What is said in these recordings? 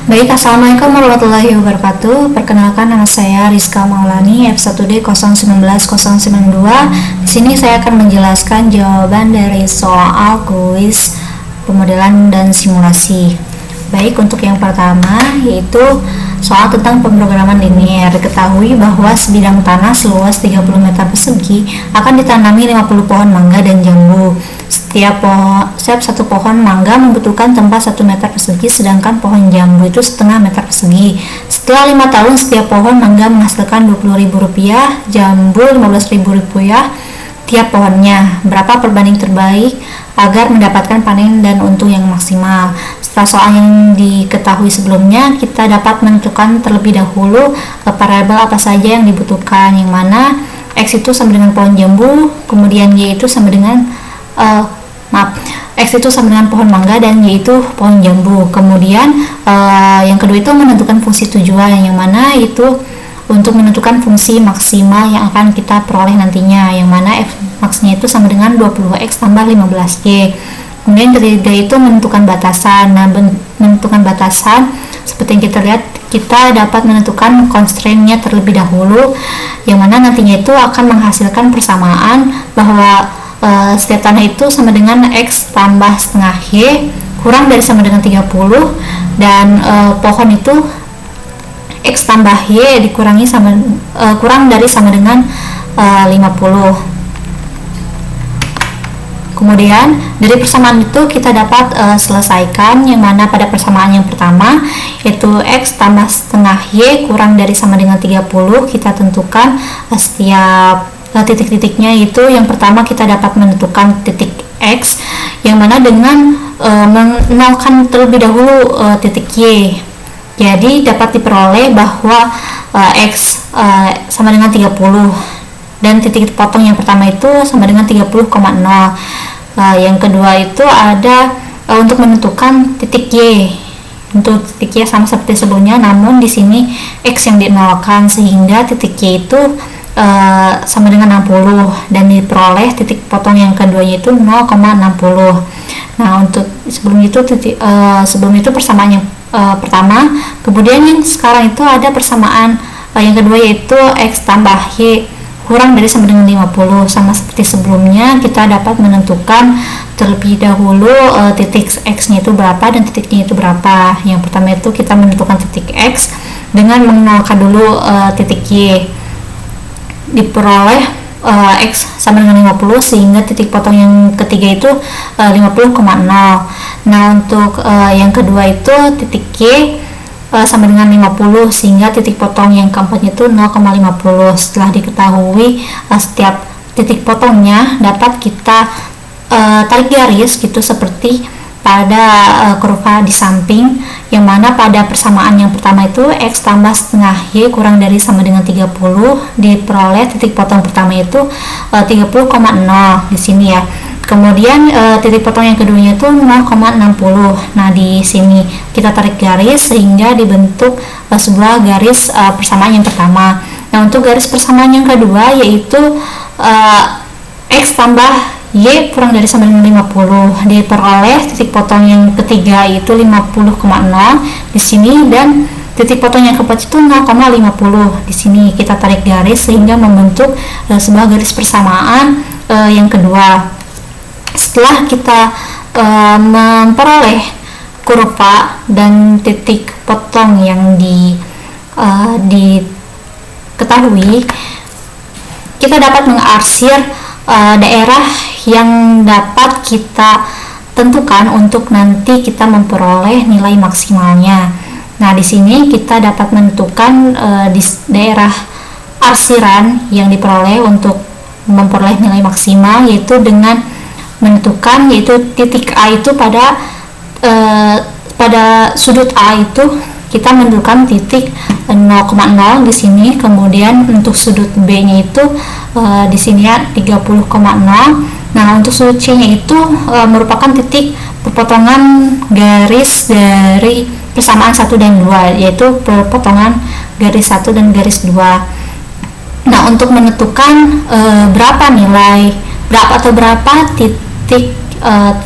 Baik, Assalamualaikum warahmatullahi wabarakatuh. Perkenalkan, nama saya Rizka Maulani, F1D 019-092. Di sini saya akan menjelaskan jawaban dari soal kuis pemodelan dan simulasi. Baik, untuk yang pertama yaitu soal tentang pemrograman linier. Diketahui bahwa sebidang tanah seluas 30 meter persegi akan ditanami 50 pohon mangga dan jambu. Setiap satu pohon mangga membutuhkan tempat 1 meter persegi, sedangkan pohon jambu itu setengah meter persegi. Setelah 5 tahun, setiap pohon mangga menghasilkan Rp20.000, jambu Rp15.000 tiap pohonnya. Berapa perbanding terbaik agar mendapatkan panen dan untung yang maksimal? Setelah soal yang diketahui sebelumnya, kita dapat menentukan terlebih dahulu variabel apa saja yang dibutuhkan, yang mana X itu sama dengan pohon jambu, kemudian Y itu sama dengan X itu sama dengan pohon mangga dan Y itu pohon jambu. Kemudian yang kedua itu menentukan fungsi tujuan, yang mana itu untuk menentukan fungsi maksimal yang akan kita peroleh nantinya, yang mana f max-nya itu sama dengan 20x tambah 15y. Kemudian ketiga itu menentukan batasan. Nah, menentukan batasan seperti yang kita lihat, kita dapat menentukan constraint-nya terlebih dahulu, yang mana nantinya itu akan menghasilkan persamaan bahwa setiap tanah itu sama dengan x tambah setengah y kurang dari sama dengan 30, dan pohon itu X tambah Y dikurangi kurang dari sama dengan 50. Kemudian dari persamaan itu kita dapat selesaikan, yang mana pada persamaan yang pertama yaitu X tambah setengah Y kurang dari sama dengan 30, kita tentukan setiap titik-titiknya. Itu yang pertama kita dapat menentukan titik X, yang mana dengan menolkan terlebih dahulu titik Y. Jadi dapat diperoleh bahwa X sama dengan 30 dan titik potong yang pertama itu sama dengan 30,0. Yang kedua itu ada untuk menentukan titik Y. Untuk titik Y sama seperti sebelumnya, namun di sini X yang dinolkan, sehingga titik Y itu sama dengan 60 dan diperoleh titik potong yang keduanya itu 0,60. Nah, untuk sebelum itu persamaan yang pertama. Kemudian yang sekarang itu ada persamaan yang kedua yaitu X tambah Y kurang dari sama dengan 50. Sama seperti sebelumnya, kita dapat menentukan terlebih dahulu titik X-nya itu berapa dan titiknya itu berapa. Yang pertama itu kita menentukan titik X dengan menolkan dulu titik Y. Diperoleh X sama dengan 50, sehingga titik potong yang ketiga itu 50,0. Nah, untuk yang kedua itu titik Y sama dengan 50, sehingga titik potong yang keempatnya itu 0,50. Setelah diketahui setiap titik potongnya, dapat kita tarik garis gitu seperti pada kurva di samping, yang mana pada persamaan yang pertama itu X tambah setengah Y kurang dari sama dengan 30, diperoleh titik potong pertama itu 30,0 di sini ya. Kemudian titik potong yang keduanya itu 0,60. Nah, di sini kita tarik garis sehingga dibentuk sebuah garis persamaan yang pertama. Nah, untuk garis persamaan yang kedua yaitu X tambah Y kurang dari sama dengan 50, diperoleh titik potong yang ketiga itu 50,0 di sini, dan titik potong yang keempat itu 0,50. Di sini kita tarik garis sehingga membentuk sebuah garis persamaan yang kedua. Setelah kita memperoleh kurva dan titik potong yang diketahui, kita dapat mengarsir daerah yang dapat kita tentukan untuk nanti kita memperoleh nilai maksimalnya. Nah, di sini kita dapat menentukan di daerah arsiran yang diperoleh untuk memperoleh nilai maksimal, yaitu dengan menentukan yaitu titik A itu pada sudut A itu kita menentukan titik 0,0 di sini. Kemudian untuk sudut B-nya itu di sini ya 30,0. Nah, untuk sudut C-nya itu merupakan titik perpotongan garis dari persamaan 1 dan 2, yaitu perpotongan garis 1 dan garis 2. Nah, untuk menentukan berapa titik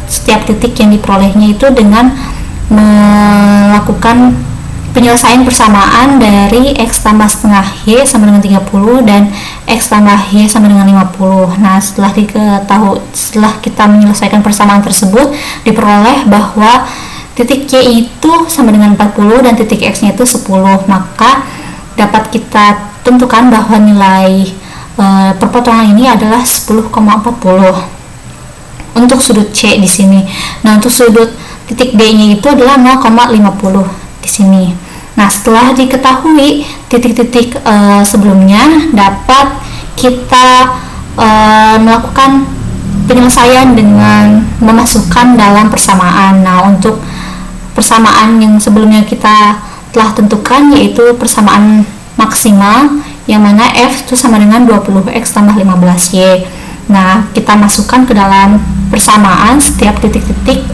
setiap titik yang diperolehnya itu dengan melakukan penyelesaian persamaan dari X tambah setengah Y sama dengan 30 dan X tambah Y sama dengan 50. Nah, setelah kita menyelesaikan persamaan tersebut, diperoleh bahwa titik Y itu sama dengan 40 dan titik X nya itu 10. Maka dapat kita tentukan bahwa nilai perpotongan ini adalah 10,40 untuk sudut C di sini. Nah, untuk sudut titik D nya itu adalah 0,50 di sini. Nah, setelah diketahui titik-titik sebelumnya, dapat kita melakukan penyelesaian dengan memasukkan dalam persamaan. Nah, untuk persamaan yang sebelumnya kita telah tentukan, yaitu persamaan maksimal, yang mana F itu sama dengan 20X tambah 15Y. Nah, kita masukkan ke dalam persamaan setiap titik-titik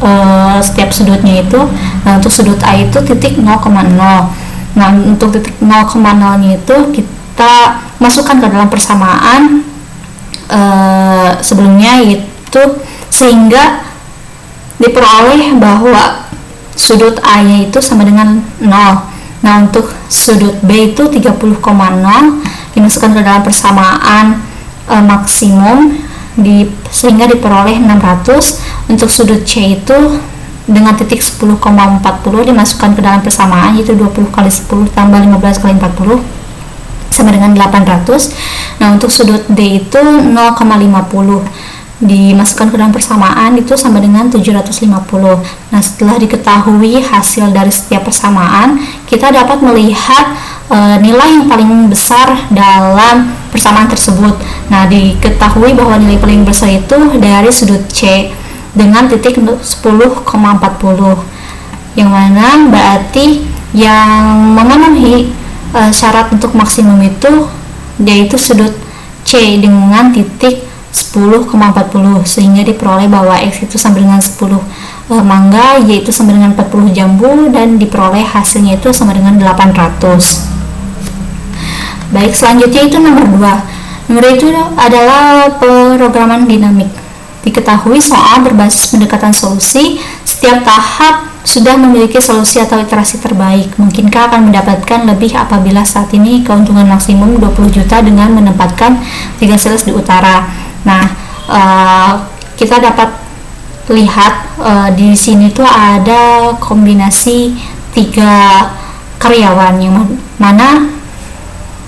setiap sudutnya itu. Nah, untuk sudut A itu titik 0,0. Nah, untuk titik 0,0 nya itu kita masukkan ke dalam persamaan sebelumnya, yaitu sehingga diperoleh bahwa sudut A nya itu sama dengan 0. Nah, untuk sudut B itu 30,0 dimasukkan ke dalam persamaan maksimum sehingga diperoleh 600. Untuk sudut C itu dengan titik 10,40 dimasukkan ke dalam persamaan, yaitu 20 kali 10 tambah 15 kali 40 sama dengan 800. Nah, untuk sudut D itu 0,50 dimasukkan ke dalam persamaan, itu sama dengan 750. Nah, setelah diketahui hasil dari setiap persamaan, kita dapat melihat nilai yang paling besar dalam persamaan tersebut. Nah, diketahui bahwa nilai paling besar itu dari sudut C dengan titik 10,40, yang mana berarti yang memenuhi syarat untuk maksimum itu yaitu sudut C dengan titik 10,40, sehingga diperoleh bahwa X itu sama dengan 10 mangga, Y itu sama dengan 40 jambu, dan diperoleh hasilnya itu sama dengan 800. Baik, selanjutnya itu nomor 2. Nomor itu adalah pemrograman dinamik. Diketahui soal berbasis pendekatan solusi, setiap tahap sudah memiliki solusi atau iterasi terbaik. Mungkinkah akan mendapatkan lebih apabila saat ini keuntungan maksimum 20 juta dengan menempatkan 3 sales di utara. Nah, kita dapat lihat di sini tuh ada kombinasi 3 karyawan, yang mana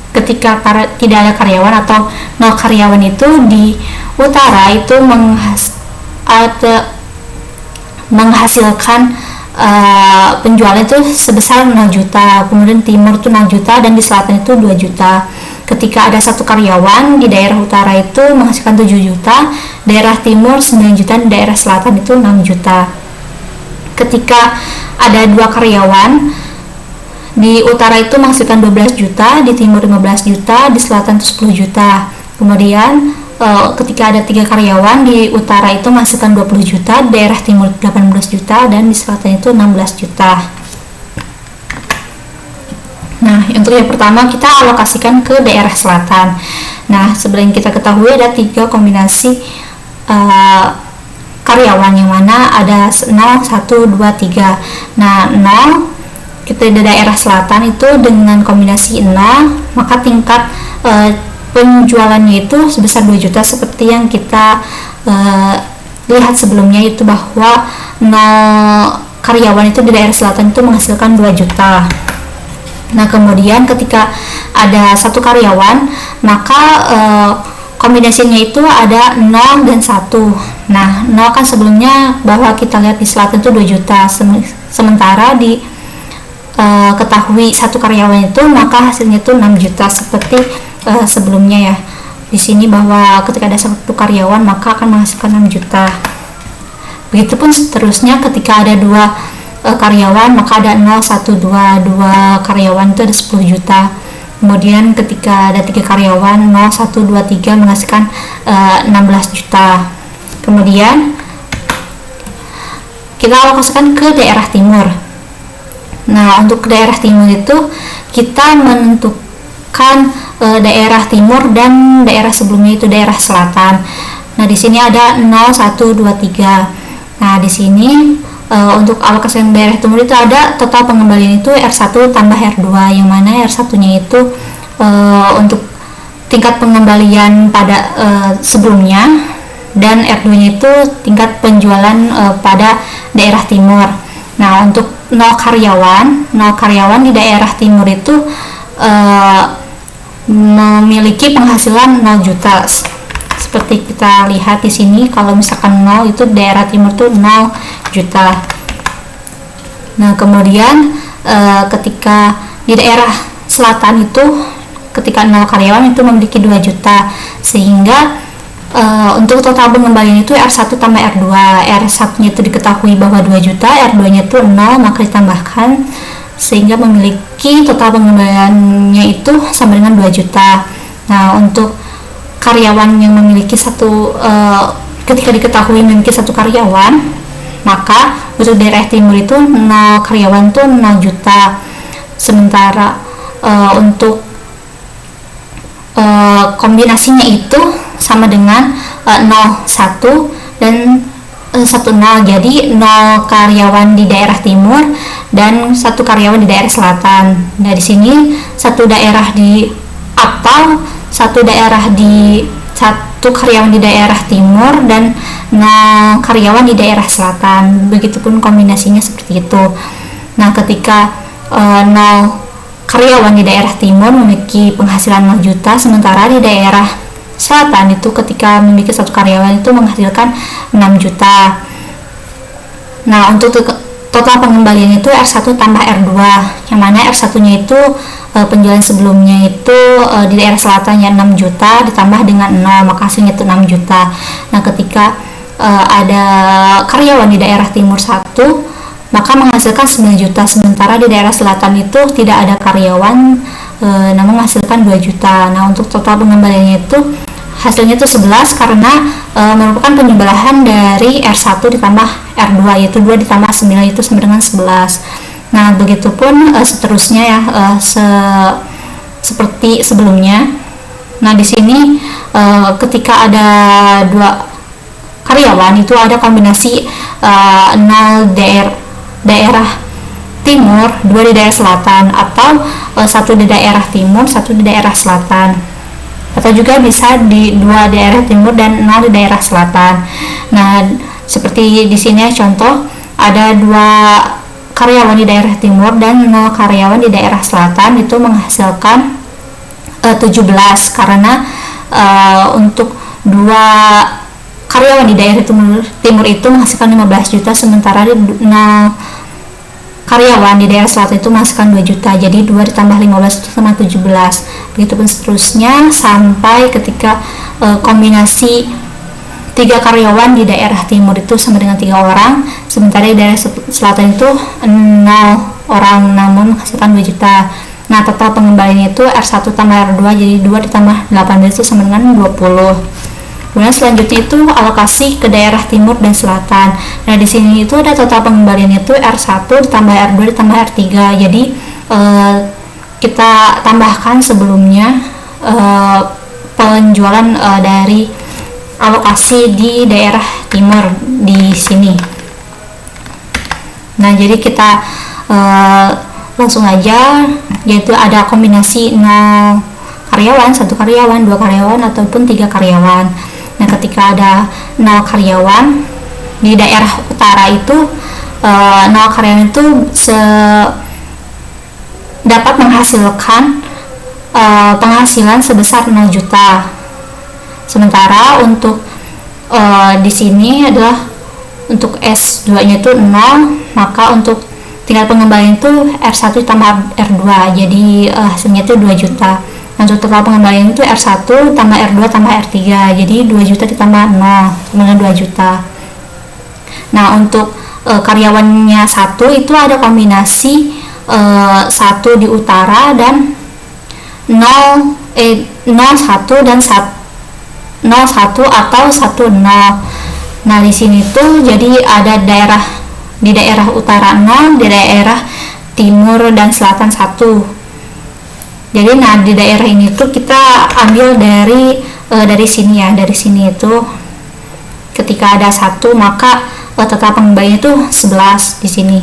ketika tidak ada karyawan atau 0 karyawan itu di utara itu menghasilkan penjualan itu sebesar 0 juta, kemudian timur itu 0 juta, dan di selatan itu 2 juta. Ketika ada 1 karyawan di daerah utara itu menghasilkan 7 juta, daerah timur 9 juta, dan daerah selatan itu 6 juta. Ketika ada 2 karyawan di utara itu menghasilkan 12 juta, di timur 15 juta, di selatan itu 10 juta. Kemudian ketika ada 3 karyawan di utara itu menghasilkan 20 juta, daerah timur 18 juta, dan di selatan itu 16 juta. Nah, untuk yang pertama kita alokasikan ke daerah selatan. Nah, sebenarnya kita ketahui ada 3 kombinasi karyawan, yang mana ada 0, 1, 2, 3. Nah, 0 kita di daerah selatan itu dengan kombinasi 0, maka tingkat penjualannya itu sebesar 2 juta, seperti yang kita lihat sebelumnya, itu bahwa 0 karyawan itu di daerah selatan itu menghasilkan 2 juta. Nah, kemudian ketika ada 1 karyawan, maka kombinasinya itu ada 0 dan 1. Nah, 0 kan sebelumnya bahwa kita lihat di selatan itu 2 juta, sementara di ketahui 1 karyawan itu maka hasilnya itu 6 juta, seperti sebelumnya ya. Di sini bahwa ketika ada 1 karyawan maka akan menghasilkan 6 juta. Begitupun seterusnya, ketika ada 2 karyawan maka ada 0, 1, 2 karyawan itu ada 10 juta. Kemudian ketika ada 3 karyawan, 0, 1, 2, 3 menghasilkan 16 juta. Kemudian kita alokasikan ke daerah timur. Nah, untuk daerah timur itu kita menentukan daerah timur dan daerah sebelumnya itu daerah selatan. Nah, di sini ada 0, 1, 2, 3. Nah, di sini untuk alokasi yang daerah timur itu ada total pengembalian itu R1 tambah R2, yang mana R1 nya itu untuk tingkat pengembalian pada sebelumnya, dan R2 nya itu tingkat penjualan pada daerah timur. Nah, untuk 0 karyawan di daerah timur itu memiliki penghasilan 0 juta. Seperti kita lihat di sini, kalau misalkan 0 itu daerah timur itu 0 juta. Nah, kemudian ketika di daerah selatan itu ketika 0 karyawan itu memiliki 2 juta, sehingga untuk total pengembalian itu R1 tambah R2. R1 nya itu diketahui bahwa 2 juta, R2 nya itu 0, maka ditambahkan sehingga memiliki total pengembaliannya itu sama dengan 2 juta. Nah, untuk karyawan yang memiliki ketika diketahui memiliki 1 karyawan, maka untuk daerah timur itu 0 karyawan itu 0 juta. Sementara untuk kombinasinya itu sama dengan 0, 1 dan 1, 0. Jadi 0 karyawan di daerah timur dan 1 karyawan di daerah selatan. Nah, di sini satu karyawan di daerah timur dan 0 karyawan di daerah selatan. Begitupun kombinasinya seperti itu. Nah, ketika 0 karyawan di daerah timur memiliki penghasilan 0 juta, sementara di daerah selatan itu ketika memiliki 1 karyawan itu menghasilkan 6 juta. Nah, untuk total pengembalian itu R1 tambah R2, yang mana R1 nya itu penjualan sebelumnya itu di daerah selatannya 6 juta ditambah dengan 0, maka hasilnya itu 6 juta. Nah, ketika ada karyawan di daerah timur 1, maka menghasilkan 9 juta, sementara di daerah selatan itu tidak ada karyawan namun menghasilkan 2 juta. Nah, untuk total pengembaliannya itu hasilnya itu 11 karena merupakan penjumlahan dari R1 ditambah R2, yaitu 2 ditambah 9 itu sama dengan 11. Nah, begitupun seterusnya ya, seperti sebelumnya. Nah, di sini ketika ada 2 karyawan itu ada kombinasi 0 daerah timur, 2 di daerah selatan, atau 1 di daerah timur, 1 di daerah selatan, atau juga bisa di 2 daerah timur dan 0 di daerah selatan. Nah, seperti di sini contoh ada 2 karyawan di daerah timur dan 0 karyawan di daerah selatan, itu menghasilkan 17 karena untuk 2 karyawan di daerah timur itu menghasilkan 15 juta, sementara di 0 karyawan di daerah selatan itu menghasilkan 2 juta. Jadi 2 ditambah 15 itu sama 17. Begitupun seterusnya sampai ketika kombinasi 3 karyawan di daerah timur itu sama dengan 3 orang, sementara di daerah selatan itu 0 orang namun menghasilkan 2 juta. Nah, total pengembaliannya itu R1 tambah R2, jadi 2 ditambah 18 itu sama dengan 20. Kemudian selanjutnya itu alokasi ke daerah timur dan selatan. Nah, di sini itu ada total pengembalian itu R1 ditambah R2 ditambah R3. Jadi kita tambahkan sebelumnya penjualan dari alokasi di daerah timur di sini. Nah, jadi kita langsung aja, yaitu ada kombinasi 0 karyawan, 1 karyawan, 2 karyawan, ataupun 3 karyawan. Nah, ketika ada 0 karyawan di daerah utara itu 0 karyawan itu dapat menghasilkan penghasilan sebesar 0 juta. Sementara untuk di sini adalah untuk S2 nya itu 0, maka untuk tingkat pengembalian itu R1 tambah R2, jadi hasilnya itu 2 juta. Nah, untuk total pengembalian itu R1 tambah R2 tambah R3, jadi 2 juta ditambah 0 sama dengan 2 juta. Nah, untuk karyawannya 1 itu ada kombinasi 1 di utara dan 0 1 dan 0 1 atau 1 0. Nah, di sini tuh jadi ada di daerah utara 0, di daerah timur dan selatan 1. Jadi di daerah ini tuh kita ambil dari sini ya, dari sini itu ketika ada 1 maka total pengembaliannya itu 11 di sini.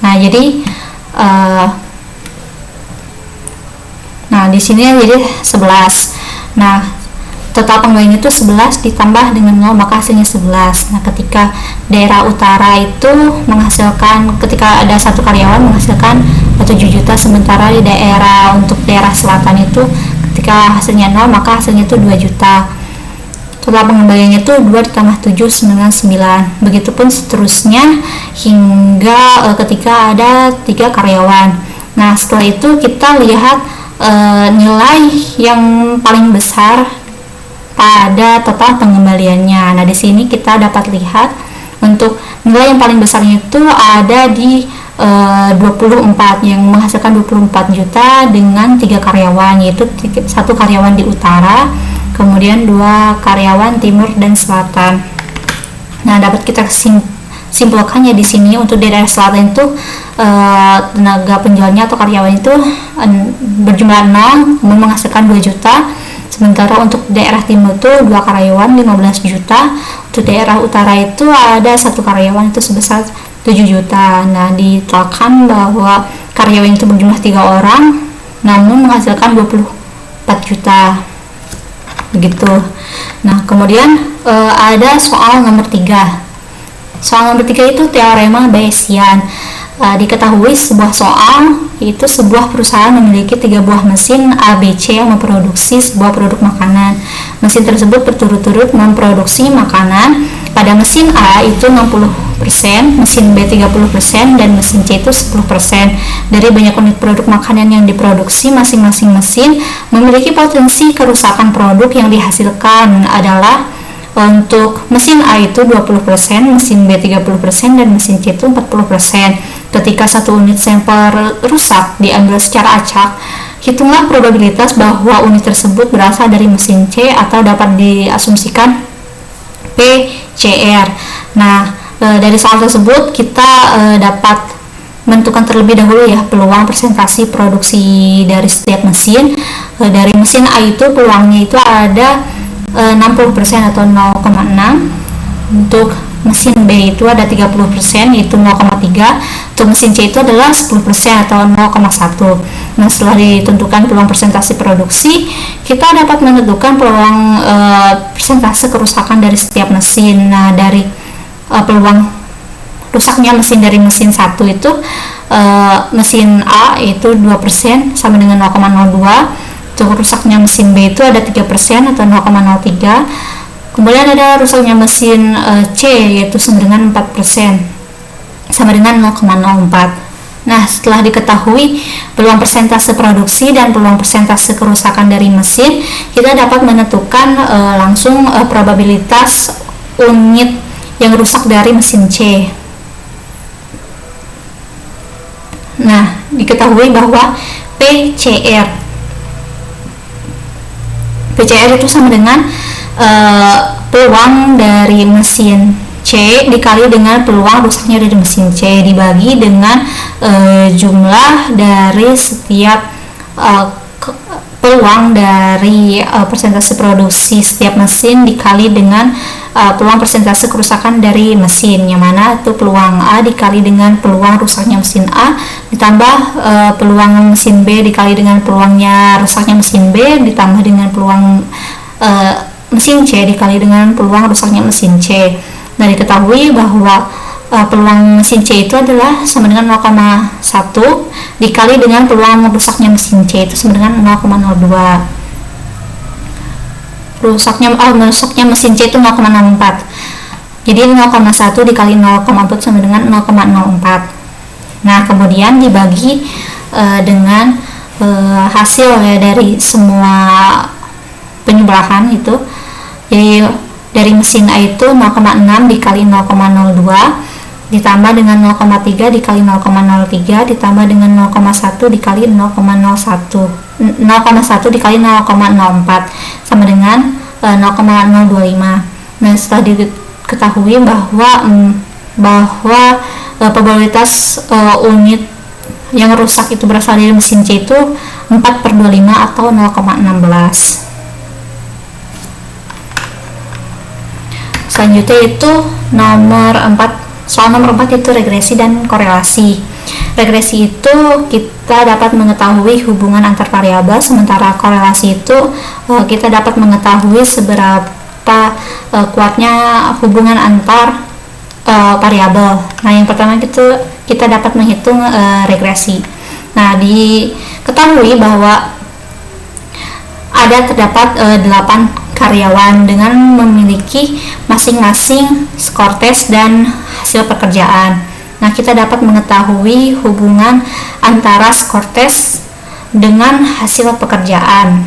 Nah, jadi di sini jadi 11. Nah, total pengembaliannya itu 11 ditambah dengan 0, maka hasilnya 11. Nah, ketika daerah utara itu menghasilkan, ketika ada satu karyawan menghasilkan 7 juta, sementara di untuk daerah selatan itu ketika hasilnya 0, maka hasilnya itu 2 juta. Total pengembaliannya itu 2 ditambah 7 dengan 9. Begitupun seterusnya hingga ketika ada 3 karyawan. Nah, setelah itu kita lihat nilai yang paling besar pada total pengembaliannya. Nah, di sini kita dapat lihat untuk nilai yang paling besarnya itu ada di 24, yang menghasilkan 24 juta dengan 3 karyawan, yaitu 1 karyawan di utara, kemudian 2 karyawan timur dan selatan. Nah, dapat kita simpulkannya di sini untuk daerah selatan itu tenaga penjualnya atau karyawan itu berjumlah 0, menghasilkan 2 juta. Sementara untuk daerah timur itu 2 karyawan 15 juta. Untuk daerah utara itu ada 1 karyawan itu sebesar 7 juta. Nah, ditotalkan bahwa karyawan itu berjumlah 3 orang namun menghasilkan 24 juta. Begitu. Nah, kemudian ada soal nomor 3. Soal nomor 3 itu teorema Bayesian. Diketahui sebuah soal, yaitu sebuah perusahaan memiliki 3 buah mesin A, B, C yang memproduksi sebuah produk makanan. Mesin tersebut berturut-turut memproduksi makanan. Pada mesin A itu 60%, mesin B 30%, dan mesin C itu 10%. Dari banyak unit produk makanan yang diproduksi, masing-masing mesin memiliki potensi kerusakan produk yang dihasilkan adalah untuk mesin A itu 20%, mesin B 30%, dan mesin C itu 40%. Ketika satu unit sampel rusak diambil secara acak, hitunglah probabilitas bahwa unit tersebut berasal dari mesin C atau dapat diasumsikan PCR. Nah, dari soal tersebut kita dapat menentukan terlebih dahulu ya peluang persentase produksi dari setiap mesin. Dari mesin A itu peluangnya itu ada 60% atau 0,6. Untuk mesin B itu ada 30%, yaitu 0,3. Untuk mesin C itu adalah 10% atau 0,1. Nah, setelah ditentukan peluang persentase produksi, kita dapat menentukan peluang persentase kerusakan dari setiap mesin. Nah, dari peluang rusaknya mesin dari mesin 1 itu mesin A itu 2% sama dengan 0,02. Untuk rusaknya mesin B itu ada 3% atau 0,03. Kemudian ada rusaknya mesin C yaitu sama dengan 4%, sama dengan 0,04. Nah, setelah diketahui peluang persentase produksi dan peluang persentase kerusakan dari mesin, kita dapat menentukan langsung probabilitas unit yang rusak dari mesin C. Nah, diketahui bahwa PCR itu sama dengan peluang dari mesin C dikali dengan peluang rusaknya dari mesin C dibagi dengan jumlah dari setiap peluang dari persentase produksi setiap mesin dikali dengan peluang persentase kerusakan dari mesin, yang mana itu peluang A dikali dengan peluang rusaknya mesin A ditambah peluang mesin B dikali dengan peluangnya rusaknya mesin B ditambah dengan peluang mesin C dikali dengan peluang rusaknya mesin C. Nah, diketahui bahwa peluang mesin C itu adalah sama dengan 0,1 dikali dengan peluang rusaknya mesin C itu sama dengan 0,02. Rusaknya mesin C itu 0,04. Jadi 0,1 dikali 0,4 sama dengan 0,04. Nah, kemudian dibagi dengan hasil ya dari semua penyebelahan itu. Jadi dari mesin A itu 0,6 dikali 0,02 ditambah dengan 0,3 dikali 0,03 ditambah dengan 0,1 dikali 0,01 dikali 0,04 sama dengan 0,025. Nah, setelah diketahui bahwa probabilitas unit yang rusak itu berasal dari mesin C itu 4/25 atau 0,16. selanjutnya itu soal nomor 4 itu regresi dan korelasi. Regresi itu kita dapat mengetahui hubungan antar variabel, sementara korelasi itu kita dapat mengetahui seberapa kuatnya hubungan antar variabel. Nah, yang pertama itu kita dapat menghitung regresi. Nah, diketahui bahwa terdapat 8 karyawan dengan memiliki masing-masing skor tes dan hasil pekerjaan. Nah, kita dapat mengetahui hubungan antara skor tes dengan hasil pekerjaan.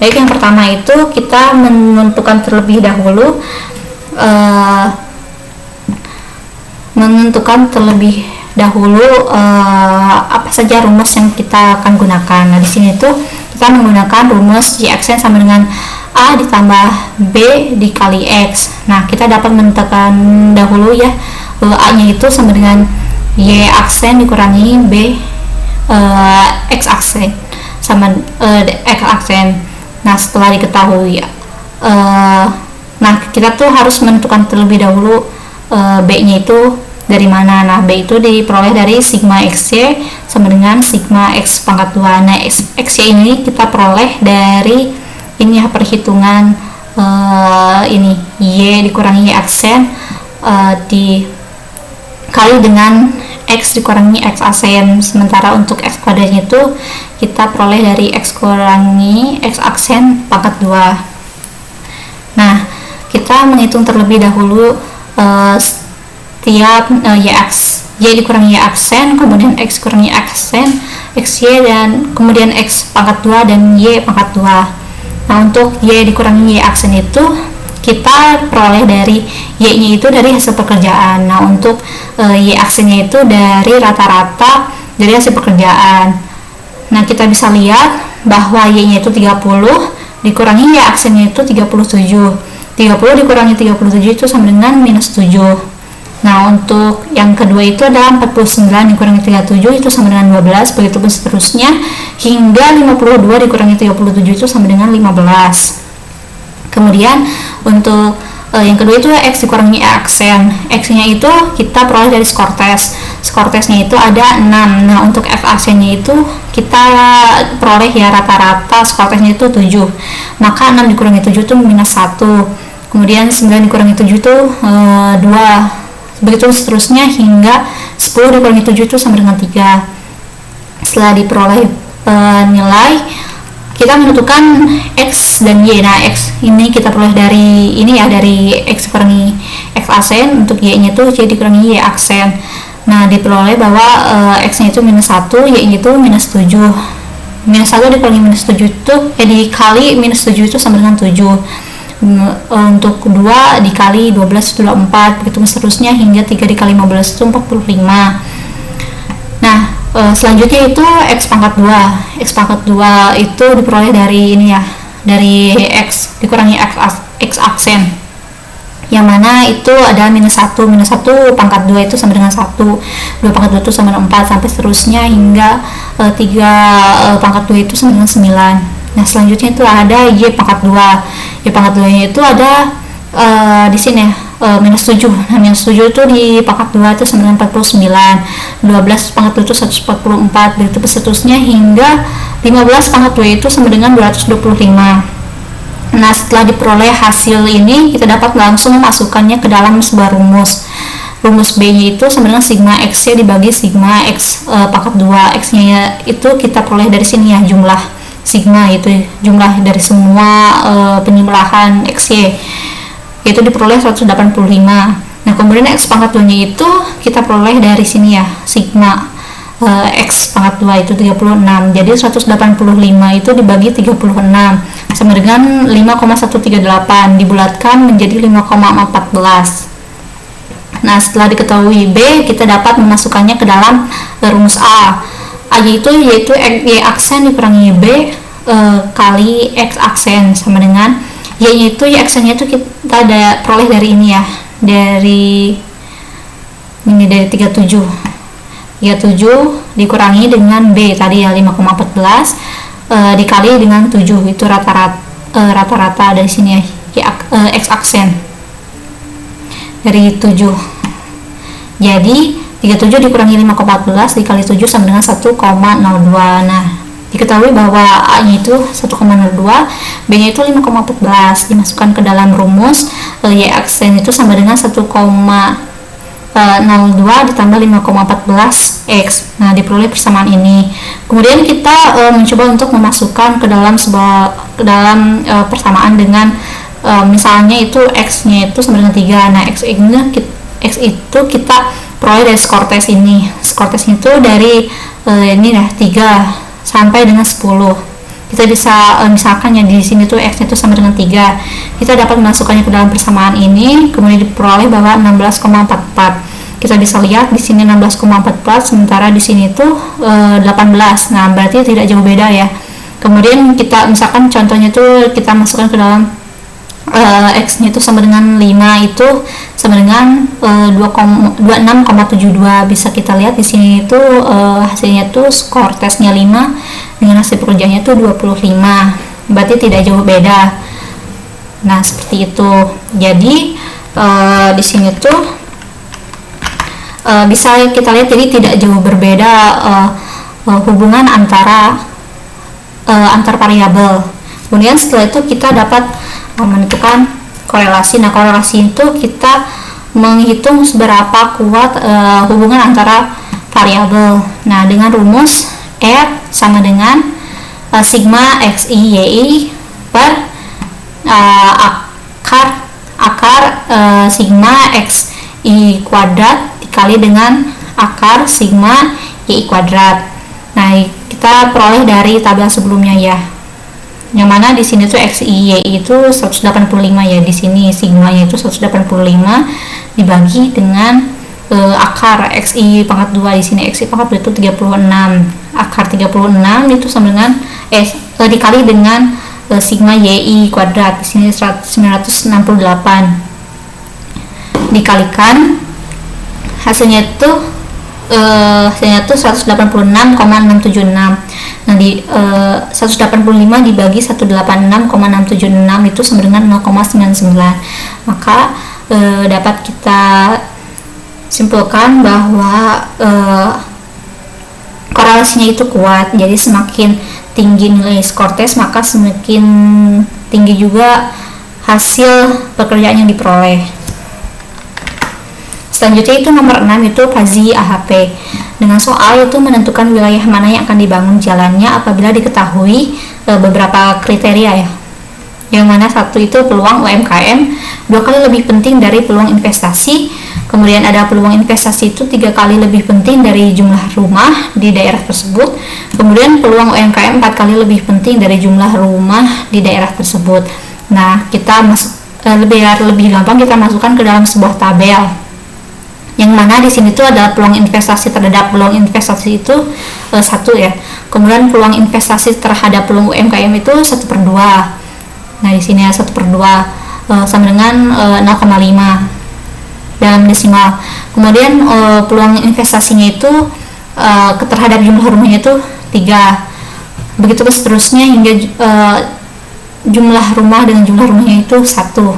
Baik, yang pertama itu kita menentukan terlebih dahulu apa saja rumus yang kita akan gunakan. Nah, di sini tuh kita menggunakan rumus y(x(n) sama dengan A ditambah B dikali X. Nah, kita dapat menentukan dahulu ya, A-nya itu sama dengan Y aksen dikurangi B X aksen sama X aksen. Nah, setelah diketahui nah kita tuh harus menentukan terlebih dahulu B-nya itu dari mana. Nah, B itu diperoleh dari sigma XY sama dengan sigma X pangkat 2. Nah, XY ini kita peroleh dari ini ya, perhitungan ini Y dikurangi Y aksen dikali dengan X dikurangi X aksen. Sementara untuk X kuadratnya itu kita peroleh dari X kurangi X aksen pangkat 2. Nah, kita menghitung terlebih dahulu setiap Y dikurangi Y aksen, kemudian X kurangi aksen, XY, dan kemudian X pangkat 2 dan Y pangkat 2. Nah, untuk Y dikurangi Y aksen itu kita peroleh dari Y-nya itu dari hasil pekerjaan. Nah, untuk Y aksennya itu dari rata-rata dari hasil pekerjaan. Nah, kita bisa lihat bahwa Y-nya itu 30 dikurangi Y aksennya itu 37. 30 dikurangi 37 itu sama dengan minus 7. Nah, untuk yang kedua itu adalah 49 dikurangi 37 itu sama dengan 12, begitu pun seterusnya hingga 52 dikurangi 37 itu sama dengan 15. Kemudian untuk yang kedua itu X dikurangi Y aksen. X-nya itu kita peroleh dari skor tes. Skor tesnya itu ada 6. Nah, untuk F aksennya itu kita peroleh ya rata-rata skor tesnya itu 7. Maka 6 dikurangi 7 itu minus 1. Kemudian 9 dikurangi 7 itu 2. Begitu seterusnya hingga 10 dikurangi 7 itu sama dengan 3. Setelah diperoleh nilai, kita menentukan X dan Y. Nah, X ini kita peroleh dari ini ya, dari X kurangi X aksen. Untuk Y nya itu Y dikurangi Y aksen. Nah, diperoleh bahwa X nya itu minus 1, Y nya itu minus 7. Minus 1 dikurangi minus 7 itu dikali minus 7 itu sama dengan 7. Untuk 2 dikali 12 itu 24, begitu seterusnya hingga 3 dikali 15 itu 45. Nah, selanjutnya itu X pangkat 2. X pangkat 2 itu diperoleh dari ini ya, dari X dikurangi X aksen, yang mana itu ada minus 1 pangkat 2 itu sama dengan 1, 2 pangkat 2 itu sama dengan 4, sampai seterusnya hingga 3 pangkat 2 itu sama dengan 9. Nah, selanjutnya itu ada Y pangkat 2. Y pangkat 2 nya itu ada di sini ya, minus 7. Nah, minus 7 itu di pangkat 2 itu sama dengan 49. 12 pangkat 2 itu 144, begitu seterusnya hingga 15 pangkat 2 itu sama dengan 225. Nah, setelah diperoleh hasil ini, kita dapat langsung memasukkannya ke dalam sebuah rumus. Rumus B-nya itu sama dengan sigma X-Y dibagi sigma X pangkat 2. X-nya itu kita peroleh dari sini ya, jumlah sigma itu jumlah dari semua penjumlahan XY, itu diperoleh 185. Nah, kemudian X pangkat 2 nya itu kita peroleh dari sini ya, sigma X pangkat 2 itu 36. Jadi 185 itu dibagi 36 sama dengan 5,138 dibulatkan menjadi 5,14. Nah, setelah diketahui B, kita dapat memasukkannya ke dalam rumus A. A itu yaitu Y aksen dikurangi B kali X aksen sama dengan Y itu Y aksennya itu kita ada peroleh dari ini ya, dari 37 dikurangi dengan B tadi ya 5,14 dikali dengan 7 itu rata-rata dari sini ya, X aksen. dari 7. Jadi 37 dikurangi 5,14 dikali 7 sama dengan 1,02. Nah, diketahui bahwa A-nya itu 1,02, B-nya itu 5,14. Dimasukkan ke dalam rumus, Y aksen itu sama dengan 1,02 ditambah 5,14 X. Nah, diperoleh persamaan ini. Kemudian kita mencoba untuk memasukkan ke dalam persamaan dengan misalnya itu X-nya itu sama dengan 3. Nah, X itu kita peroleh dari skor tes ini. Skor tes itu dari ini 3 sampai dengan 10. Kita bisa misalkan ya di sini tuh X itu sama dengan 3. Kita dapat memasukkannya ke dalam persamaan ini, kemudian diperoleh bahwa 16,44. Kita bisa lihat di sini 16,44, sementara di sini tuh 18. Nah, berarti tidak jauh beda ya. Kemudian kita misalkan contohnya tuh kita masukkan ke dalam X-nya itu sama dengan 5, itu sama dengan 26,72. Bisa kita lihat di sini itu hasilnya tuh skor tesnya 5 dengan hasil pekerjaannya tuh 25. Berarti tidak jauh beda. Nah, seperti itu. Jadi di sini tuh bisa kita lihat jadi tidak jauh berbeda hubungan antar variabel. Kemudian setelah itu kita dapat menentukan korelasi. Nah, korelasi itu kita menghitung seberapa kuat hubungan antara variabel. Nah, dengan rumus R sama dengan sigma XI YI per akar sigma XI kuadrat dikali dengan akar sigma YI kuadrat. Nah, kita peroleh dari tabel sebelumnya ya. Yang mana di sini tuh XI itu 185 ya, di sini sigmanya itu 185 dibagi dengan akar XI pangkat 2, di sini XI pangkat 2 itu 36. Akar 36 itu sama dengan dikali dengan sigma YI kuadrat, di sini 968 dikalikan hasilnya itu 186,676. Nah, di 185 dibagi 186,676 itu sama dengan 0,99. Maka dapat kita simpulkan bahwa korelasinya itu kuat. Jadi semakin tinggi nilai skor tes, maka semakin tinggi juga hasil pekerjaan yang diperoleh. Selanjutnya itu nomor 6 itu Fuzzy AHP. Dengan soal itu menentukan wilayah mana yang akan dibangun jalannya apabila diketahui beberapa kriteria ya. Yang mana satu itu peluang UMKM 2 kali lebih penting dari peluang investasi. Kemudian ada peluang investasi itu 3 kali lebih penting dari jumlah rumah di daerah tersebut. Kemudian peluang UMKM 4 kali lebih penting dari jumlah rumah di daerah tersebut. Nah, kita lebih gampang kita masukkan ke dalam sebuah tabel. Yang mana di sini tuh ada peluang investasi terhadap peluang investasi itu 1 ya. Kemudian peluang investasi terhadap peluang UMKM itu 1/2. Nah, di sini 1/2 sama dengan 0,5 dalam desimal. Kemudian peluang investasinya itu terhadap jumlah rumahnya itu 3. Begitu seterusnya hingga jumlah rumah dengan jumlah rumahnya itu 1.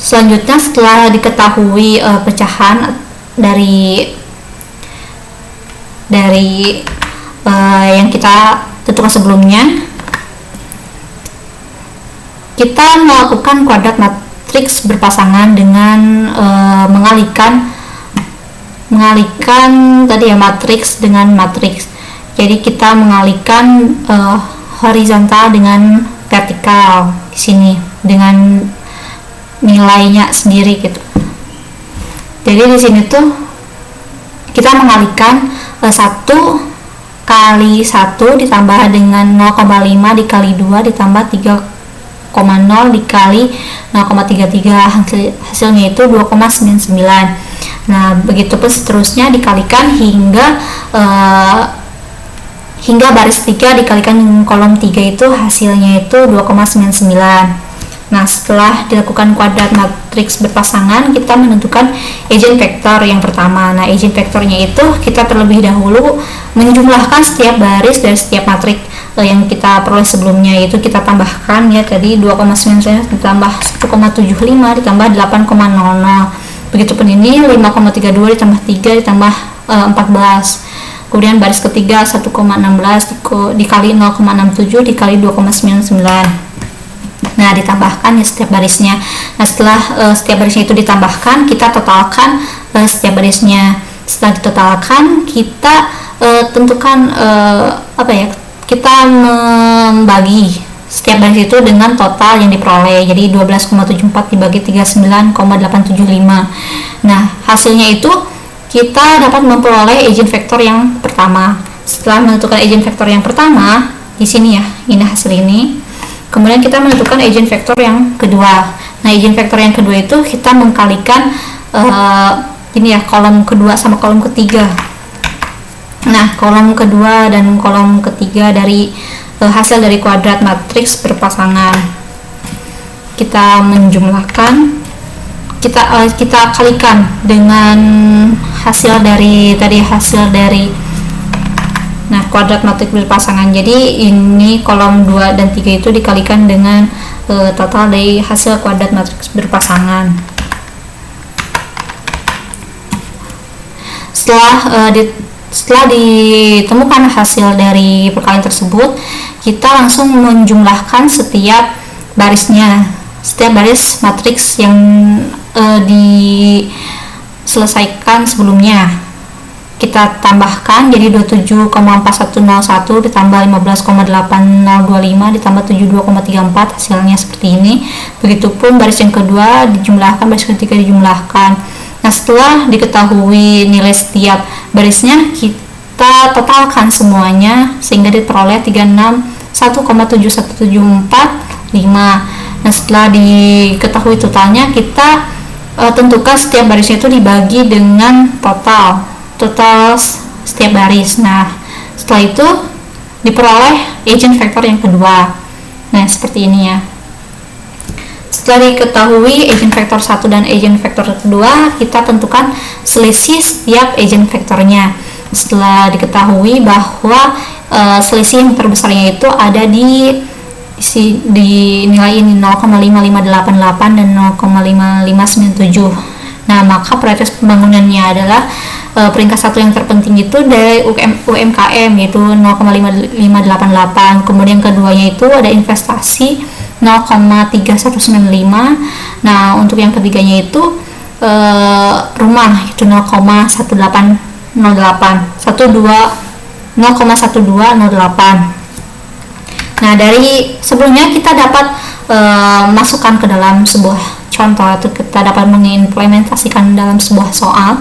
Selanjutnya setelah diketahui pecahan dari yang kita tentukan sebelumnya, kita melakukan kuadrat matriks berpasangan dengan mengalihkan tadi ya matriks dengan matriks. Jadi kita mengalihkan horizontal dengan vertikal di sini dengan nilainya sendiri gitu. Jadi di sini tuh kita mengalihkan 1 kali 1 ditambah dengan 0,5 dikali 2 ditambah 3,0 dikali 0,33, hasilnya itu 2,99. Nah, begitu pun seterusnya dikalikan hingga baris 3 dikalikan dengan kolom 3 itu hasilnya itu 2,99. Nah, setelah dilakukan kuadrat matriks berpasangan, kita menentukan eigenvektor yang pertama. Nah, eigenvektornya itu kita terlebih dahulu menjumlahkan setiap baris dari setiap matriks yang kita peroleh sebelumnya, yaitu kita tambahkan ya, tadi 2,99 ditambah 1,75 ditambah 8,00. Begitupun ini 5,32 ditambah 3 ditambah 14. Kemudian baris ketiga 1,16 dikali 0,67 dikali 2,99. Nah, ditambahkan ya setiap barisnya. Nah, setelah setiap barisnya itu ditambahkan, kita totalkan setiap barisnya. Setelah ditotalkan, kita tentukan kita membagi setiap baris itu dengan total yang diperoleh. Jadi 12,74 dibagi 39,875. Nah, hasilnya itu kita dapat memperoleh eigenvektor yang pertama. Setelah menentukan eigenvektor yang pertama, di sini ya, ini hasil ini. Kemudian kita menentukan eigenvektor yang kedua. Nah, eigenvektor yang kedua itu kita mengkalikan ini ya, kolom kedua sama kolom ketiga. Nah, kolom kedua dan kolom ketiga dari hasil dari kuadrat matriks berpasangan. Kita menjumlahkan, kita kalikan dengan hasil dari kuadrat matriks berpasangan. Jadi ini kolom 2 dan 3 itu dikalikan dengan total dari hasil kuadrat matriks berpasangan. Setelah ditemukan hasil dari perkalian tersebut, kita langsung menjumlahkan setiap barisnya, setiap baris matriks yang diselesaikan sebelumnya. Kita tambahkan jadi 27,4101 ditambah 15,8025 ditambah 72,34, hasilnya seperti ini. Begitupun baris yang kedua dijumlahkan, baris ketiga dijumlahkan. Nah, setelah diketahui nilai setiap barisnya, kita totalkan semuanya sehingga diperoleh 36,1,71745. Nah, setelah diketahui totalnya, kita tentukan setiap barisnya itu dibagi dengan total setiap baris. Nah, setelah itu diperoleh eigenvektor yang kedua. Nah, seperti ini ya. Setelah diketahui eigenvektor 1 dan eigenvektor kedua, kita tentukan selisih setiap eigenvektornya. Setelah diketahui bahwa selisih yang terbesarnya itu ada di nilai ini 0,5588 dan 0,5597. Nah, maka prioritas pembangunannya adalah peringkat satu yang terpenting itu dari UMKM, yaitu 0,5588. Kemudian keduanya itu ada investasi 0,3195. Nah, untuk yang ketiganya itu rumah itu 0,1208. Nah, dari sebelumnya kita dapat masukkan ke dalam sebuah contoh, atau kita dapat mengimplementasikan dalam sebuah soal.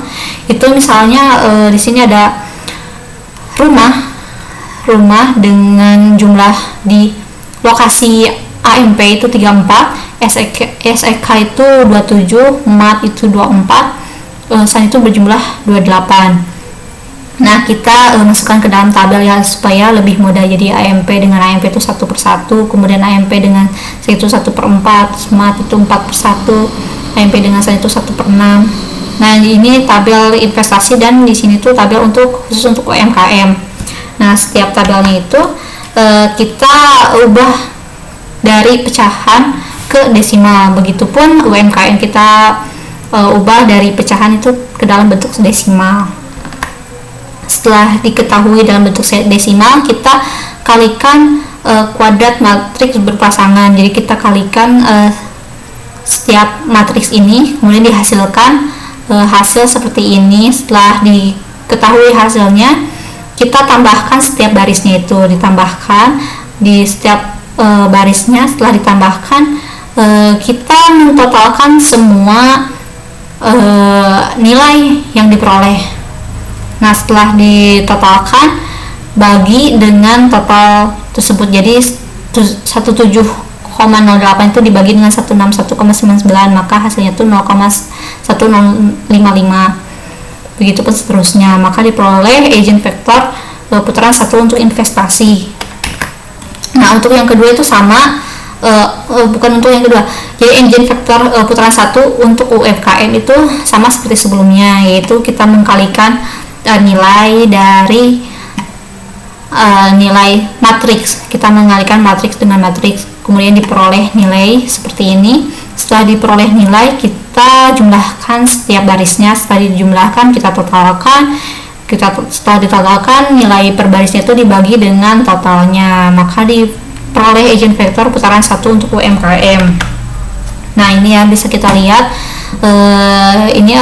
Itu misalnya di sini ada rumah dengan jumlah di lokasi AMP itu 34, SEK itu 27, MAT itu 24, SAN itu berjumlah 28. Nah, kita masukkan ke dalam tabel ya supaya lebih mudah. Jadi AMP dengan AMP itu 1/1, kemudian AMP dengan SEK itu 1/4, SMAT itu 4/1, AMP dengan SAN itu 1/6. Nah, ini tabel investasi, dan di sini tuh tabel khusus untuk UMKM. Nah, setiap tabelnya itu kita ubah dari pecahan ke desimal. Begitupun UMKM kita ubah dari pecahan itu ke dalam bentuk desimal. Setelah diketahui dalam bentuk desimal, kita kalikan kuadrat matriks berpasangan. Jadi kita kalikan setiap matriks ini, kemudian dihasilkan hasil seperti ini. Setelah diketahui hasilnya, kita tambahkan setiap barisnya itu, ditambahkan di setiap barisnya. Setelah ditambahkan, kita mentotalkan semua nilai yang diperoleh. Nah, setelah ditotalkan, bagi dengan total tersebut. Jadi 17,08 itu dibagi dengan 161,99, maka hasilnya itu 0,1055. Begitupun seterusnya, maka diperoleh eigenvektor putaran 1 untuk investasi. Nah, untuk yang kedua itu sama, bukan untuk yang kedua. Jadi engine vektor putaran 1 untuk UMKM itu sama seperti sebelumnya, yaitu kita mengkalikan nilai dari nilai matriks. Kita mengalikan matriks dengan matriks, kemudian diperoleh nilai seperti ini. Setelah diperoleh nilai, kita jumlahkan setiap barisnya. Setelah dijumlahkan, kita totalkan. Setelah ditotalkan, nilai per barisnya itu dibagi dengan totalnya, maka diperoleh eigen vektor putaran 1 untuk UMKM. Nah, ini ya bisa kita lihat, ini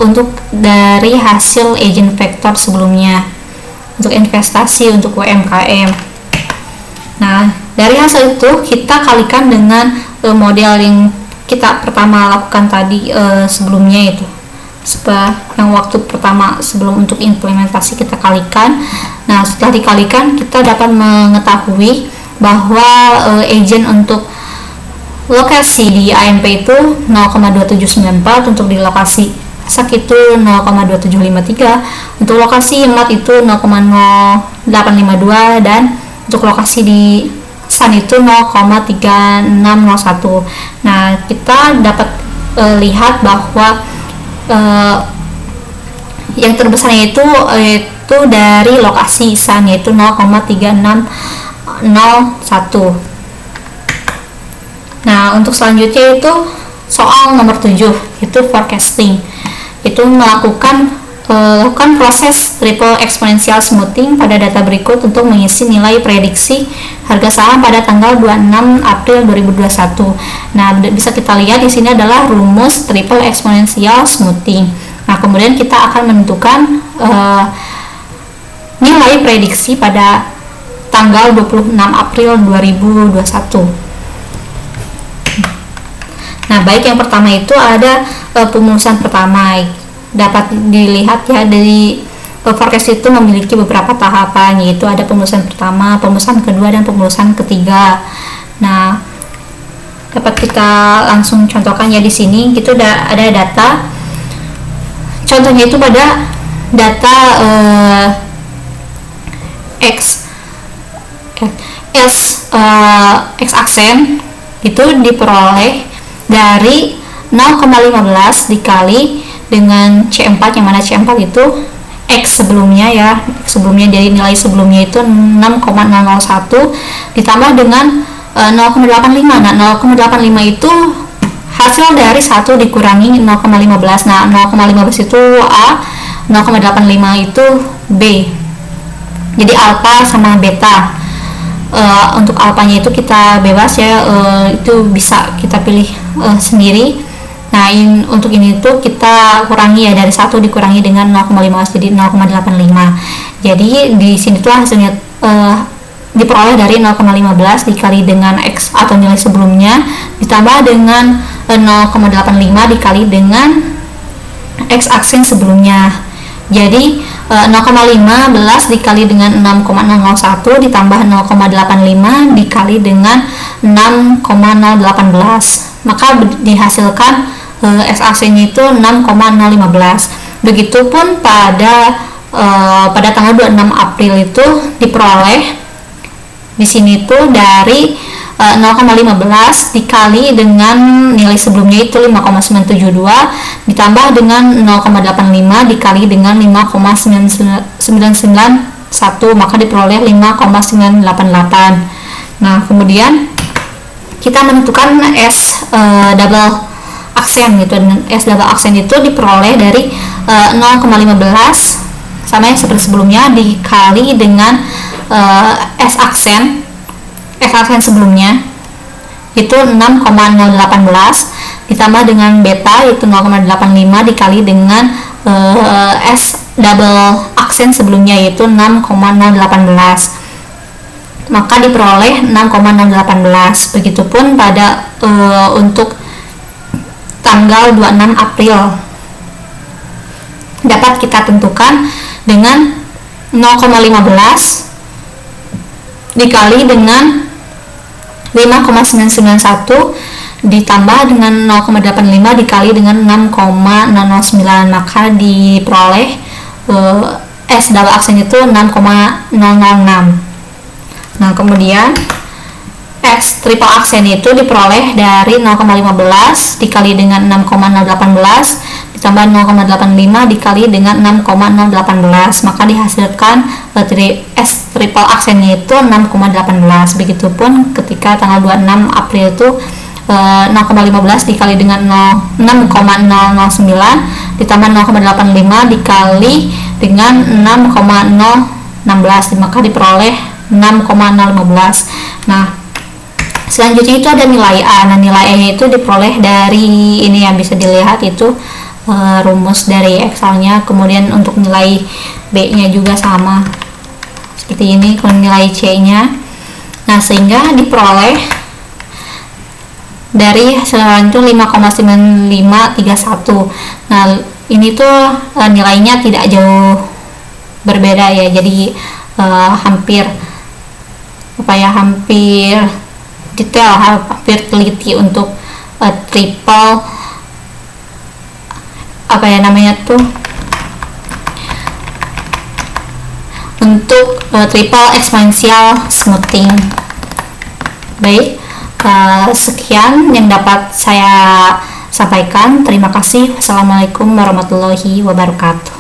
untuk dari hasil eigen vektor sebelumnya untuk investasi untuk UMKM. Nah, dari hasil itu kita kalikan dengan model yang kita pertama lakukan tadi sebelumnya, itu yang waktu pertama sebelum untuk implementasi kita kalikan. Nah, setelah dikalikan kita dapat mengetahui bahwa agent untuk lokasi di AMP itu 0,2794, untuk di lokasi SAK itu 0,2753, untuk lokasi YEMAT itu 0,0852, dan untuk lokasi di SAN itu 0,3601. Nah, kita dapat lihat bahwa yang terbesarnya itu dari lokasi SAN, yaitu 0,3601. Nah, untuk selanjutnya itu soal nomor 7, itu forecasting. Itu melakukan proses triple exponential smoothing pada data berikut untuk mengisi nilai prediksi harga saham pada tanggal 26 April 2021. Nah, bisa kita lihat di sini adalah rumus triple exponential smoothing. Nah, kemudian kita akan menentukan nilai prediksi pada tanggal 26 April 2021. Nah, baik yang pertama itu ada pemulusan pertama. Dapat dilihat ya, dari forecast itu memiliki beberapa tahapan, yaitu ada pemulusan pertama, pemulusan kedua, dan pemulusan ketiga. Nah, dapat kita langsung contohkan ya di sini. Gitu ada data. Contohnya itu pada data X aksen itu diperoleh dari 0,15 dikali dengan C4, yang mana C4 itu X sebelumnya ya, dari nilai sebelumnya itu 6,001 ditambah dengan 0,85. Nah, 0,85 itu hasil dari 1 dikurangi 0,15. Nah, 0,15 itu A, 0,85 itu B. Jadi alfa sama beta. Untuk alfanya itu kita bebas ya, itu bisa kita pilih sendiri. Nah, untuk ini tuh kita kurangi ya, dari 1 dikurangi dengan 0,15 jadi 0,85. Jadi di sini tuh hasilnya diperoleh dari 0,15 dikali dengan X atau nilai sebelumnya ditambah dengan 0,85 dikali dengan X aksen sebelumnya. Jadi 0,15 dikali dengan 6,001 ditambah 0,85 dikali dengan 6,018, maka dihasilkan X aksennya itu 6,015. Begitupun pada tanggal 26 April itu diperoleh di sini tuh dari 0,15 dikali dengan nilai sebelumnya itu 5,972 ditambah dengan 0,85 dikali dengan 5,991, maka diperoleh 5,988. Nah, kemudian kita menentukan S double aksen gitu. S double aksen itu diperoleh dari 0,15 sama yang seperti sebelumnya dikali dengan S aksen sebelumnya itu 6,018 ditambah dengan beta itu 0,85 dikali dengan S double aksen sebelumnya yaitu 6,018, maka diperoleh 6,018. Begitupun pada untuk tanggal 26 April dapat kita tentukan dengan 0,15 dikali dengan 5,991 ditambah dengan 0,85 dikali dengan 6,009, maka diperoleh S double aksen itu 6,006. Nah, kemudian X triple aksen itu diperoleh dari 0,15 dikali dengan 6,018 ditambah 0,85 dikali dengan 6,018, maka dihasilkan S triple aksennya itu 6,18. Begitupun ketika tanggal 26 April itu 0,15 dikali dengan 6,009 ditambah 0,85 dikali dengan 6,016, maka diperoleh 6,015. Nah, selanjutnya itu ada nilai A. Nah, nilai A itu diperoleh dari ini yang bisa dilihat itu rumus dari Excelnya. Kemudian untuk nilai B-nya juga sama seperti ini, kemudian nilai C-nya. Nah, sehingga diperoleh dari hasil itu 5,9531. Nah, ini tuh nilainya tidak jauh berbeda ya. Jadi hampir detail, hampir teliti untuk triple triple exponential smoothing. Baik, sekian yang dapat saya sampaikan. Terima kasih. Wassalamualaikum warahmatullahi wabarakatuh.